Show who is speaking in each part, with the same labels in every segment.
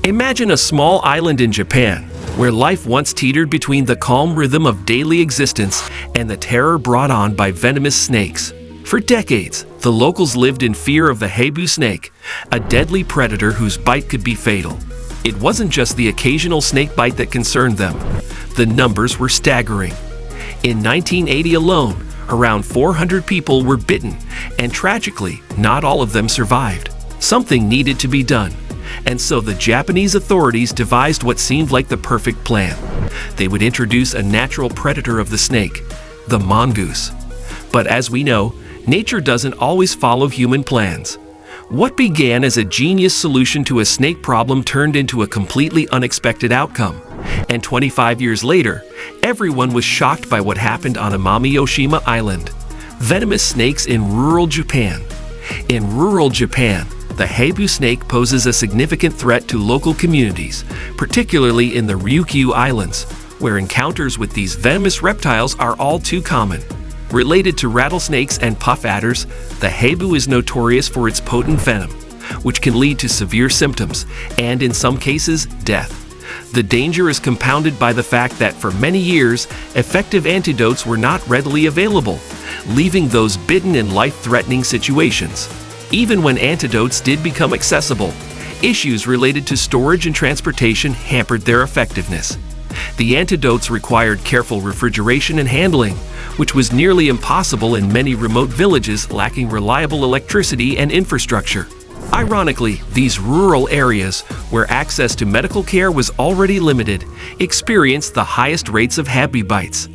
Speaker 1: Imagine a small island in Japan, where life once teetered between the calm rhythm of daily existence and the terror brought on by venomous snakes. For decades, the locals lived in fear of the Habu snake, a deadly predator whose bite could be fatal. It wasn't just the occasional snake bite that concerned them. The numbers were staggering. In 1980 alone, around 400 people were bitten, and tragically, not all of them survived. Something needed to be done, and so the Japanese authorities devised what seemed like the perfect plan. They would introduce a natural predator of the snake, the mongoose. But as we know, nature doesn't always follow human plans. What began as a genius solution to a snake problem turned into a completely unexpected outcome. And 25 years later, everyone was shocked by what happened on Amami-Oshima Island. Venomous snakes in rural Japan. In rural Japan, the Habu snake poses a significant threat to local communities, particularly in the Ryukyu Islands, where encounters with these venomous reptiles are all too common. Related to rattlesnakes and puff adders, the Habu is notorious for its potent venom, which can lead to severe symptoms and, in some cases, death. The danger is compounded by the fact that for many years, effective antidotes were not readily available, leaving those bitten in life-threatening situations. Even when antidotes did become accessible, issues related to storage and transportation hampered their effectiveness. The antidotes required careful refrigeration and handling, which was nearly impossible in many remote villages lacking reliable electricity and infrastructure. Ironically, these rural areas, where access to medical care was already limited, experienced the highest rates of Habu bites.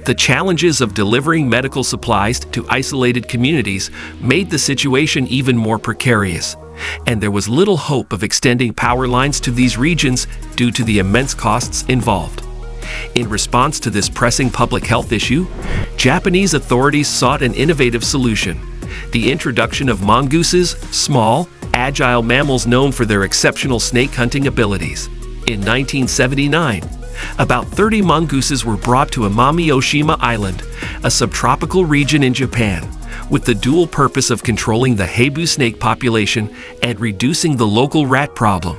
Speaker 1: The challenges of delivering medical supplies to isolated communities made the situation even more precarious, and there was little hope of extending power lines to these regions due to the immense costs involved. In response to this pressing public health issue, Japanese authorities sought an innovative solution: the introduction of mongooses, small, agile mammals known for their exceptional snake hunting abilities. In 1979, about 30 mongooses were brought to Amami-Oshima Island, a subtropical region in Japan, with the dual purpose of controlling the Habu snake population and reducing the local rat problem.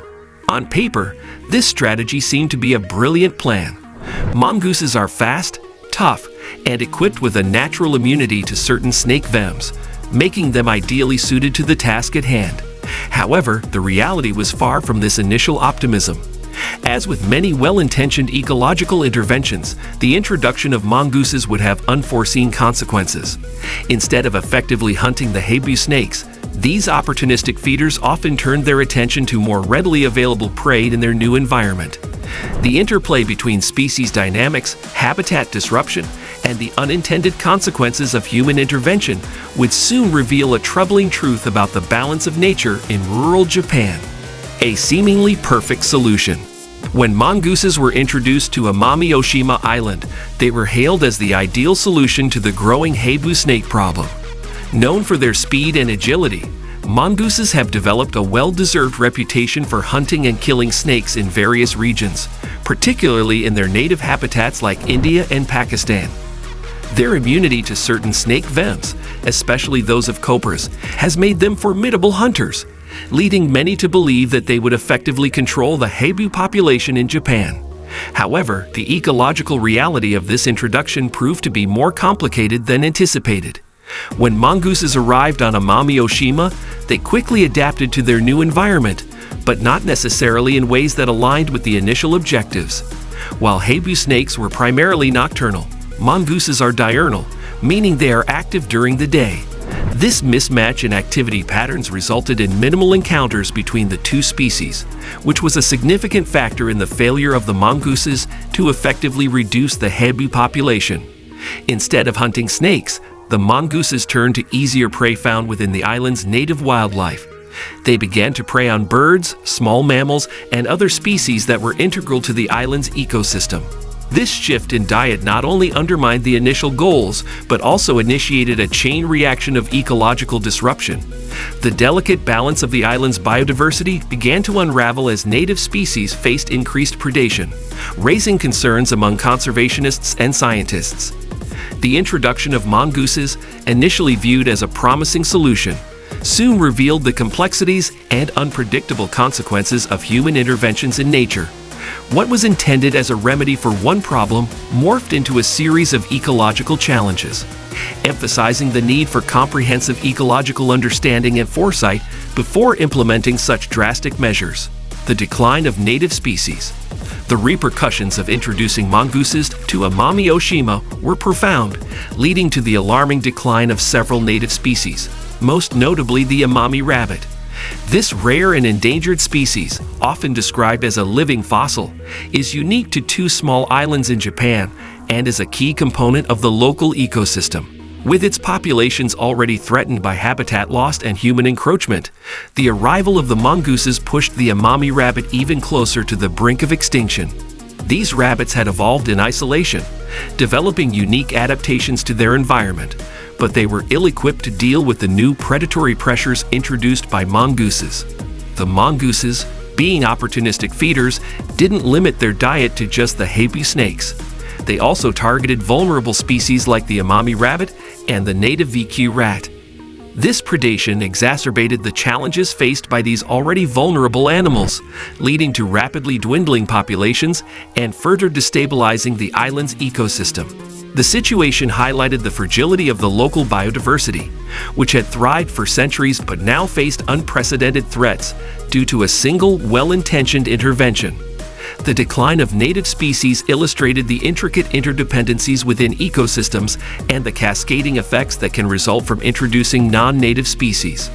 Speaker 1: On paper, this strategy seemed to be a brilliant plan. Mongooses are fast, tough, and equipped with a natural immunity to certain snake venoms, making them ideally suited to the task at hand. However, the reality was far from this initial optimism. As with many well-intentioned ecological interventions, the introduction of mongooses would have unforeseen consequences. Instead of effectively hunting the Habu snakes, these opportunistic feeders often turned their attention to more readily available prey in their new environment. The interplay between species dynamics, habitat disruption, and the unintended consequences of human intervention would soon reveal a troubling truth about the balance of nature in rural Japan. A seemingly perfect solution. When mongooses were introduced to Amami-Oshima Island, they were hailed as the ideal solution to the growing Habu snake problem. Known for their speed and agility, mongooses have developed a well-deserved reputation for hunting and killing snakes in various regions, particularly in their native habitats like India and Pakistan. Their immunity to certain snake venoms, especially those of cobras, has made them formidable hunters, leading many to believe that they would effectively control the Habu population in Japan. However, the ecological reality of this introduction proved to be more complicated than anticipated. When mongooses arrived on Amami-Oshima, they quickly adapted to their new environment, but not necessarily in ways that aligned with the initial objectives. While Habu snakes were primarily nocturnal, mongooses are diurnal, meaning they are active during the day. This mismatch in activity patterns resulted in minimal encounters between the two species, which was a significant factor in the failure of the mongooses to effectively reduce the Habu population. Instead of hunting snakes, the mongooses turned to easier prey found within the island's native wildlife. They began to prey on birds, small mammals, and other species that were integral to the island's ecosystem. This shift in diet not only undermined the initial goals, but also initiated a chain reaction of ecological disruption. The delicate balance of the island's biodiversity began to unravel as native species faced increased predation, raising concerns among conservationists and scientists. The introduction of mongooses, initially viewed as a promising solution, soon revealed the complexities and unpredictable consequences of human interventions in nature. What was intended as a remedy for one problem morphed into a series of ecological challenges, emphasizing the need for comprehensive ecological understanding and foresight before implementing such drastic measures. The decline of native species. The repercussions of introducing mongooses to Amami Oshima were profound, leading to the alarming decline of several native species, most notably the Amami rabbit. This rare and endangered species, often described as a living fossil, is unique to two small islands in Japan and is a key component of the local ecosystem. With its populations already threatened by habitat loss and human encroachment, the arrival of the mongooses pushed the Amami rabbit even closer to the brink of extinction. These rabbits had evolved in isolation, developing unique adaptations to their environment, but they were ill-equipped to deal with the new predatory pressures introduced by mongooses. The mongooses, being opportunistic feeders, didn't limit their diet to just the Habu snakes. They also targeted vulnerable species like the Amami rabbit and the native VQ rat. This predation exacerbated the challenges faced by these already vulnerable animals, leading to rapidly dwindling populations and further destabilizing the island's ecosystem. The situation highlighted the fragility of the local biodiversity, which had thrived for centuries but now faced unprecedented threats due to a single well-intentioned intervention. The decline of native species illustrated the intricate interdependencies within ecosystems and the cascading effects that can result from introducing non-native species.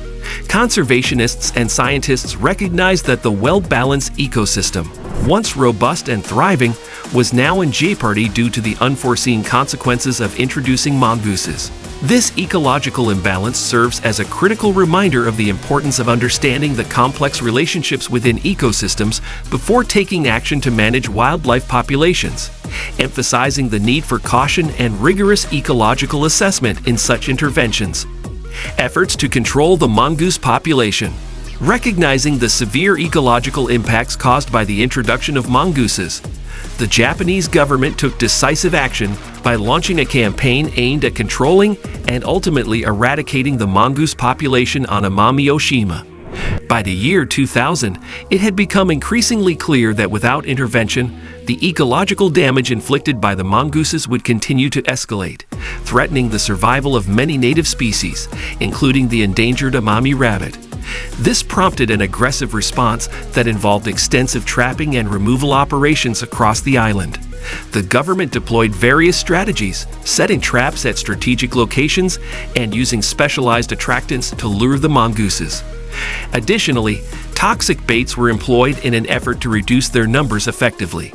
Speaker 1: Conservationists and scientists recognized that the well-balanced ecosystem, once robust and thriving, was now in jeopardy due to the unforeseen consequences of introducing mongooses. This ecological imbalance serves as a critical reminder of the importance of understanding the complex relationships within ecosystems before taking action to manage wildlife populations, emphasizing the need for caution and rigorous ecological assessment in such interventions. Efforts to control the mongoose population. Recognizing the severe ecological impacts caused by the introduction of mongooses, the Japanese government took decisive action by launching a campaign aimed at controlling and ultimately eradicating the mongoose population on Amami Oshima. By the year 2000, it had become increasingly clear that without intervention, the ecological damage inflicted by the mongooses would continue to escalate, threatening the survival of many native species, including the endangered Amami rabbit. This prompted an aggressive response that involved extensive trapping and removal operations across the island. The government deployed various strategies, setting traps at strategic locations and using specialized attractants to lure the mongooses. Additionally, toxic baits were employed in an effort to reduce their numbers effectively.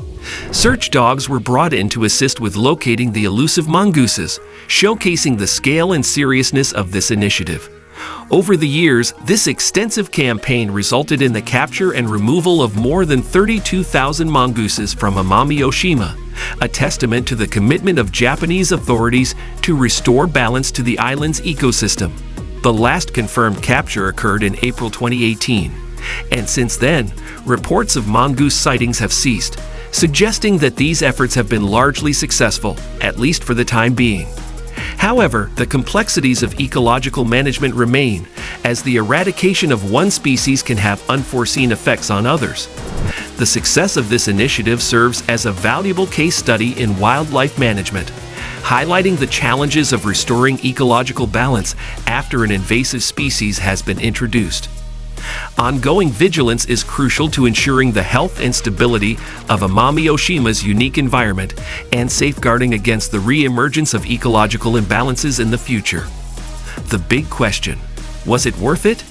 Speaker 1: Search dogs were brought in to assist with locating the elusive mongooses, showcasing the scale and seriousness of this initiative. Over the years, this extensive campaign resulted in the capture and removal of more than 32,000 mongooses from Amami Oshima, a testament to the commitment of Japanese authorities to restore balance to the island's ecosystem. The last confirmed capture occurred in April 2018, and since then, reports of mongoose sightings have ceased, suggesting that these efforts have been largely successful, at least for the time being. However, the complexities of ecological management remain, as the eradication of one species can have unforeseen effects on others. The success of this initiative serves as a valuable case study in wildlife management, highlighting the challenges of restoring ecological balance after an invasive species has been introduced. Ongoing vigilance is crucial to ensuring the health and stability of Amami Oshima's unique environment and safeguarding against the re-emergence of ecological imbalances in the future. The big question: was it worth it?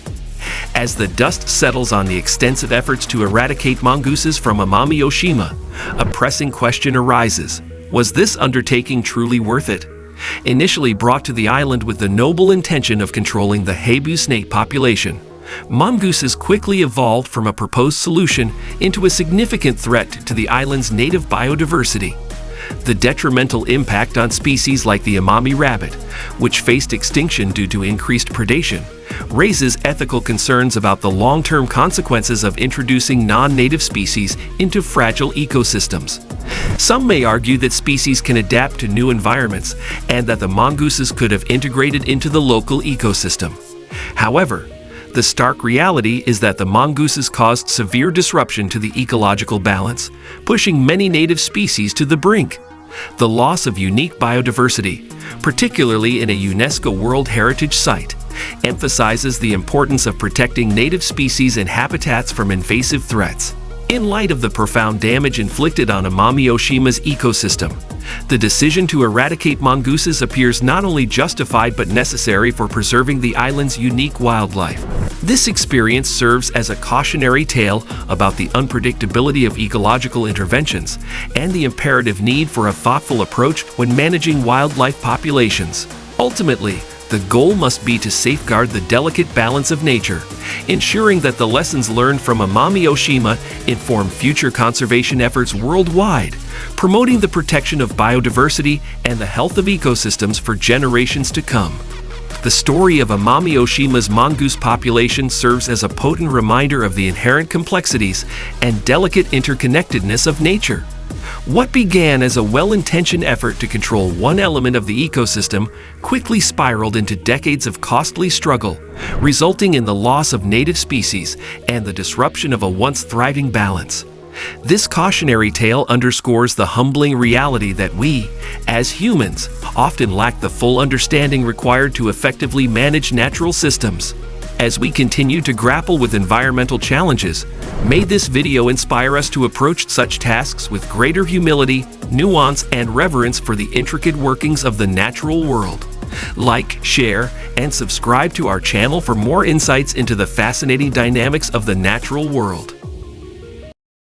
Speaker 1: As the dust settles on the extensive efforts to eradicate mongooses from Amami Oshima, a pressing question arises: was this undertaking truly worth it? Initially brought to the island with the noble intention of controlling the Habu snake population, mongooses quickly evolved from a proposed solution into a significant threat to the island's native biodiversity. The detrimental impact on species like the Amami rabbit, which faced extinction due to increased predation, raises ethical concerns about the long-term consequences of introducing non-native species into fragile ecosystems. Some may argue that species can adapt to new environments and that the mongooses could have integrated into the local ecosystem. However, the stark reality is that the mongooses caused severe disruption to the ecological balance, pushing many native species to the brink. The loss of unique biodiversity, particularly in a UNESCO World Heritage Site, emphasizes the importance of protecting native species and habitats from invasive threats. In light of the profound damage inflicted on Amami-Oshima's ecosystem, the decision to eradicate mongooses appears not only justified but necessary for preserving the island's unique wildlife. This experience serves as a cautionary tale about the unpredictability of ecological interventions and the imperative need for a thoughtful approach when managing wildlife populations. Ultimately, the goal must be to safeguard the delicate balance of nature, ensuring that the lessons learned from Amami-Oshima inform future conservation efforts worldwide, promoting the protection of biodiversity and the health of ecosystems for generations to come. The story of Amami-Oshima's mongoose population serves as a potent reminder of the inherent complexities and delicate interconnectedness of nature. What began as a well-intentioned effort to control one element of the ecosystem quickly spiraled into decades of costly struggle, resulting in the loss of native species and the disruption of a once thriving balance. This cautionary tale underscores the humbling reality that we, as humans, often lack the full understanding required to effectively manage natural systems. As we continue to grapple with environmental challenges, may this video inspire us to approach such tasks with greater humility, nuance, and reverence for the intricate workings of the natural world. Like, share, and subscribe to our channel for more insights into the fascinating dynamics of the natural world.